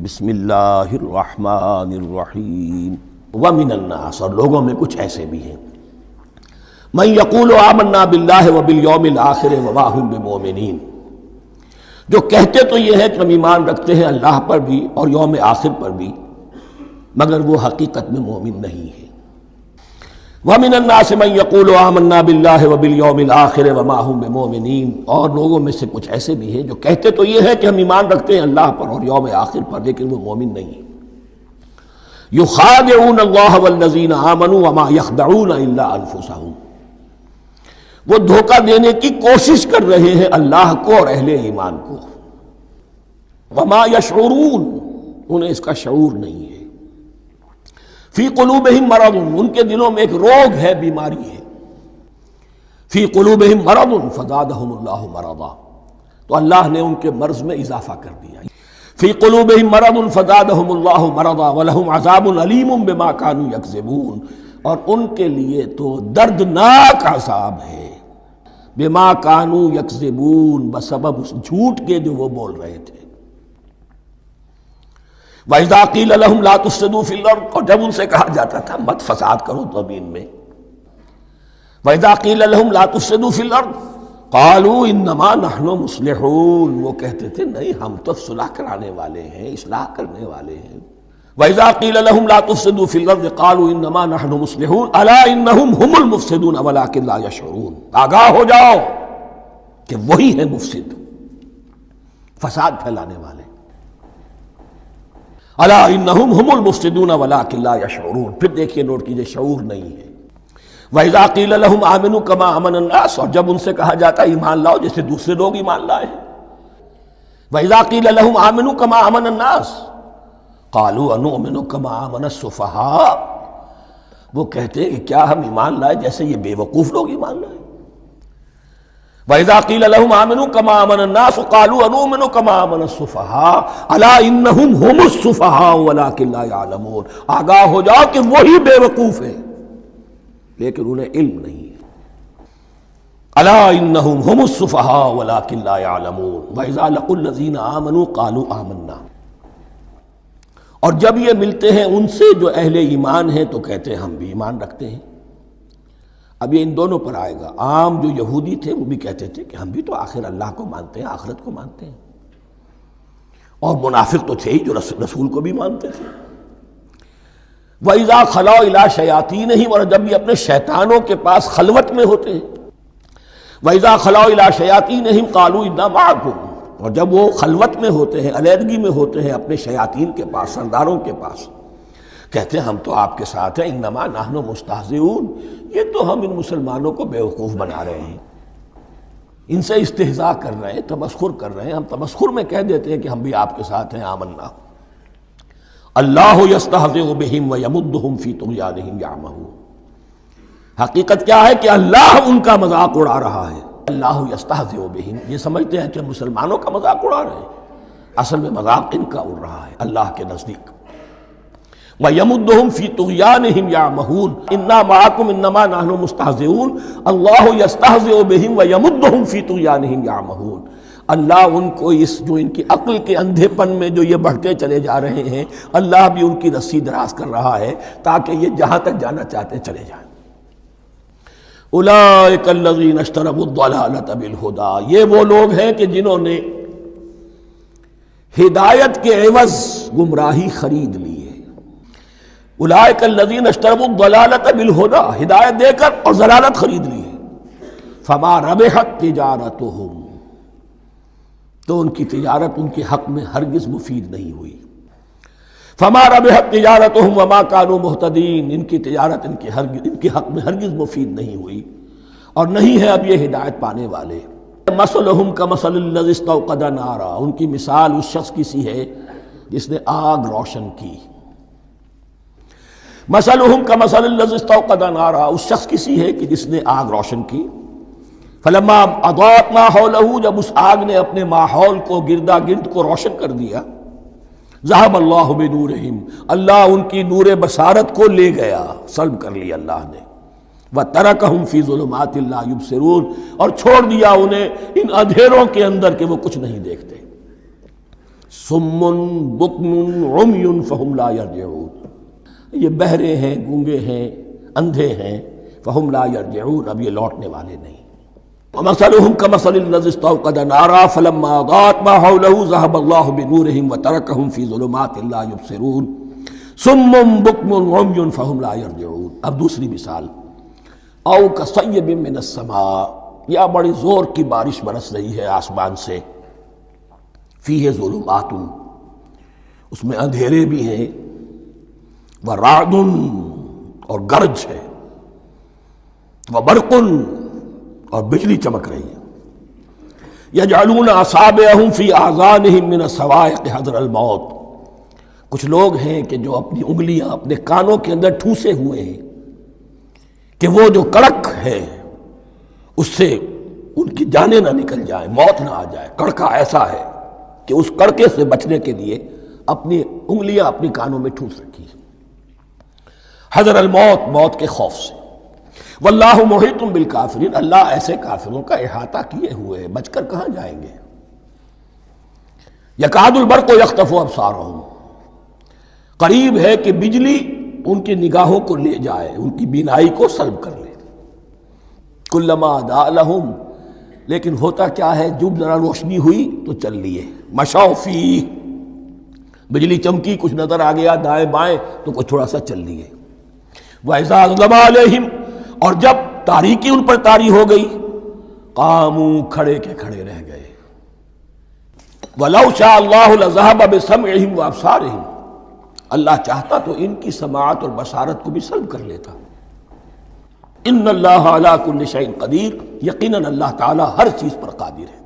بسم اللہ الرحمن الرحیم ومن الناس، اور لوگوں میں کچھ ایسے بھی ہیں، من یقول آمنا باللہ وبالیوم الآخر وما ہم بمؤمنین، جو کہتے تو یہ ہے کہ ہم ایمان رکھتے ہیں اللہ پر بھی اور یوم آخر پر بھی، مگر وہ حقیقت میں مومن نہیں ہے۔ وَمِنَ النَّاسِ مَن يَقُولُ آمَنَّا بِاللَّهِ وَبِالْيَوْمِ الْآخِرِ وَمَا هُم بِمُؤْمِنِينَ، اور لوگوں میں سے کچھ ایسے بھی ہیں جو کہتے تو یہ ہے کہ ہم ایمان رکھتے ہیں اللہ پر اور یوم آخر پر، لیکن وہ مومن نہیں ہیں۔ يُخَادِعُونَ اللَّهَ وَالَّذِينَ آمَنُوا وَمَا يَخْدَعُونَ إِلَّا أَنفُسَهُمْ، وہ دھوکہ دینے کی کوشش کر رہے ہیں اللہ کو اور اہل ایمان کو، وَمَا يَشْعُرُونَ، انہیں اس کا شعور نہیں ہے۔ فی قلوبہم مرض، ان کے دلوں میں ایک روگ ہے، بیماری ہے۔ فی قلوبہم مرض فزادہم اللہ مرضا، تو اللہ نے ان کے مرض میں اضافہ کر دیا۔ فی قلوبہم مرض فزادہم اللہ مرضا ولہم عذاب علیم بما کانوا یکذبون، اور ان کے لیے تو دردناک عذاب ہے، بما کانوا یکذبون، بسبب اس جھوٹ کے جو وہ بول رہے تھے۔ وَإِذَا قِيلَ لَهُمْ لَا تُفْسِدُوا فِي الْأَرْضِ، اور جب ان سے کہا جاتا تھا مت فساد کرو زمین میں۔ وَإِذَا قِيلَ لَهُمْ لَا تُفْسِدُوا فِي الْأَرْضِ قَالُوا إِنَّمَا نَحْنُ مُصْلِحُونَ، وہ کہتے تھے نہیں ہم تو صلح کرانے والے ہیں، اصلاح کرنے والے ہیں۔ وَإِذَا قِيلَ لَهُمْ لَا تُفْسِدُوا فِي الْأَرْضِ قَالُوا إِنَّمَا نَحْنُ مُصْلِحُونَ أَلَا إِنَّهُمْ هُمُ الْمُفْسِدُونَ وَلَكِنْ لَا يَشْعُرُونَ، آگاہ ہو جاؤ کہ وہی ہے مفسد، فساد پھیلانے والے۔ الا انہم ہم المفسدون ولکن لا یشعرون، پھر دیکھیے نوٹ کیجئے، شعور نہیں ہے۔ وَإِذَا قِيلَ لَهُمْ آمِنُوا كَمَا آمَنَ النَّاسُ، اور جب ان سے کہا جاتا ہے ایمان لاؤ جیسے دوسرے لوگ ایمان لائے ہیں۔ وَإِذَا قِيلَ لَهُمْ آمِنُوا كَمَا آمَنَ النَّاسُ قَالُوا أَنُؤْمِنُ كَمَا آمَنَ السُّفَهَاءُ، وہ کہتے ہیں کہ کیا ہم ایمان لائے جیسے یہ بے وقوف لوگ ایمان لائے۔ وَإِذَا قِيلَ لَهُمْ آمِنُوا كَمَا آمَنَ النَّاسُ قَالُوا أَنُؤْمِنُ كَمَا آمَنَ السُّفَهَاءُ أَلَا إِنَّهُمْ هُمُ السُّفَهَاءُ وَلَكِنْ لَا يَعْلَمُونَ، آگاہ ہو جاؤ کہ وہی بے وقوف ہے لیکن انہیں علم نہیں ہے۔ أَلَا إِنَّهُمْ هُمُ السُّفَهَاءُ وَلَكِنْ لَا يَعْلَمُونَ وَإِذَا لَقُوا الَّذِينَ آمَنُوا قَالُوا آمَنَّا، اور جب یہ ملتے ہیں ان سے جو اہل ایمان ہیں تو کہتے ہیں ہم بھی ایمان رکھتے ہیں۔ اب یہ ان دونوں پر آئے گا، عام جو یہودی تھے وہ بھی کہتے تھے کہ ہم بھی تو آخر اللہ کو مانتے ہیں، آخرت کو مانتے ہیں، اور منافق تو تھے ہی جو رسول کو بھی مانتے تھے۔ وَإِذَا خَلَوْا إِلَىٰ شَيَاطِینِهِمْ، اور جب یہ اپنے شیطانوں کے پاس خلوت میں ہوتے ہیں۔ وَإِذَا خَلَوْا إِلَىٰ شَيَاطِینِهِمْ قَالُوا إِنَّا مَعَكُمْ، اور جب وہ خلوت میں ہوتے ہیں، علیحدگی میں ہوتے ہیں اپنے شیاطین کے پاس، سرداروں کے پاس، کہتے ہیں ہم تو آپ کے ساتھ ہیں، انما نحن مستہزئون، یہ تو ہم ان مسلمانوں کو بیوقوف بنا رہے ہیں، ان سے استہزاء کر رہے ہیں، تمسخر کر رہے ہیں۔ ہم تمسخر میں کہہ دیتے ہیں کہ ہم بھی آپ کے ساتھ ہیں، آمنا۔ اللہ یستہزئ بہم ویمدہم فی طغیانہم یعمہون، حقیقت کیا ہے کہ اللہ ان کا مذاق اڑا رہا ہے۔ اللہ یستہزئ بہم، یہ سمجھتے ہیں کہ مسلمانوں کا مذاق اڑا رہے ہیں، اصل میں مذاق ان کا اڑ رہا ہے اللہ کے نزدیک۔ وَيَمُدُّهُمْ فِي طُغْيَانِهِمْ يَعْمَهُونَ إِنَّا مَعَكُمْ إِنَّمَا نَحْنُ مُسْتَهْزِئُونَ اللَّهُ يَسْتَهْزِئُ بِهِمْ وَيَمُدُّهُمْ فِي طُغْيَانِهِمْ يَعْمَهُونَ، اللہ ان کو اس جو ان کی عقل کے اندھے پن میں جو یہ بڑھتے چلے جا رہے ہیں، اللہ بھی ان کی رسی دراز کر رہا ہے تاکہ یہ جہاں تک جانا چاہتے چلے جائیں۔ أُولَٰئِكَ الَّذِينَ اشْتَرَوُا الضَّلَالَةَ بِالْهُدَىٰ، یہ وہ لوگ ہیں کہ جنہوں نے ہدایت کے عوض گمراہی خرید لی ہے۔ اولئک الذین اشتروا الضلالۃ بالہدی، ہدایت دے کر اور ضلالت خرید لی ہے۔ فما ربحت تجارتہم، تو ان کی تجارت ان کے حق میں ہرگز مفید نہیں ہوئی۔ فما ربحت تجارتہم وما کانوا مہتدین، ان کی تجارت ان کے حق میں ہرگز مفید نہیں ہوئی اور نہیں ہے اب یہ ہدایت پانے والے۔ مثلہم کمثل الذی استوقد نارا، ان کی مثال اس شخص کی سی ہے جس نے آگ روشن کی۔ مثلہم کمثل الذی استوقد نارا، اس شخص کی سی ہے کہ جس نے آگ روشن کی۔ فلما اضاءت ما حولہ، جب اس آگ نے اپنے ماحول کو، گردا گرد کو روشن کر دیا، ذہب اللہ بنورہم، اللہ ان کی نور بصارت کو لے گیا، سلب کر لیا اللہ نے۔ وترکہم فی ظلمات لا یبصرون، اور چھوڑ دیا انہیں ان اندھیروں کے اندر کہ وہ کچھ نہیں دیکھتے۔ صم بکم عمی فہم لا یرجعون، یہ بہرے ہیں، گونگے ہیں، اندھے ہیں، فہم لا یرجعون، اب یہ لوٹنے والے نہیں۔ ومثلهم كمثل الذي استوقد نارا فلما اضاءت ما حوله ذهب الله بنورهم وتركهم في ظلمات لا يبصرون صم بكم عمي فهم لا يرجعون۔ اب دوسری مثال، او كصيب من السماء، یا بڑی زور کی بارش برس رہی ہے آسمان سے، فیہ ظلمات، اس میں اندھیرے بھی ہیں، ورعد، اور گرج ہے، وبرق، اور بجلی چمک رہی ہے، یجعلون اصابعهم فی اذانهم من الصواعق حذر الموت، کچھ لوگ ہیں کہ جو اپنی انگلیاں اپنے کانوں کے اندر ٹھوسے ہوئے ہیں کہ وہ جو کڑک ہے اس سے ان کی جانیں نہ نکل جائیں، موت نہ آ جائے۔ کڑکا ایسا ہے کہ اس کڑکے سے بچنے کے لیے اپنی انگلیاں اپنی کانوں میں ٹھوس رکھی ہیں، حذر الموت، موت کے خوف سے۔ واللہ محیط بالکافرین، اللہ ایسے کافروں کا احاطہ کیے ہوئے، بچ کر کہاں جائیں گے۔ یکاد البرق یخطف ابصارہم، قریب ہے کہ بجلی ان کی نگاہوں کو لے جائے، ان کی بینائی کو سلب کر لے۔ کلما اضاء لہم، لیکن ہوتا کیا ہے، جب ذرا روشنی ہوئی تو چل لیے، مشوا فیہ، بجلی چمکی، کچھ نظر آ گیا دائیں بائیں تو کچھ تھوڑا سا چل لیے۔ وَإِذَا أَظْلَمَ عَلَيْهِمْ، اور جب تاریکی ان پر طاری ہو گئی، قاموا، کھڑے کے کھڑے رہ گئے۔ وَلَوْ شَاءَ اللَّهُ لَذَهَبَ بِسَمْعِهِمْ وَأَبْصَارِهِمْ، اللہ چاہتا تو ان کی سماعت اور بصارت کو بھی سلب کر لیتا۔ ان اللہ علی کل شیء قدیر، یقیناً اللہ تعالی ہر چیز پر قادر ہے۔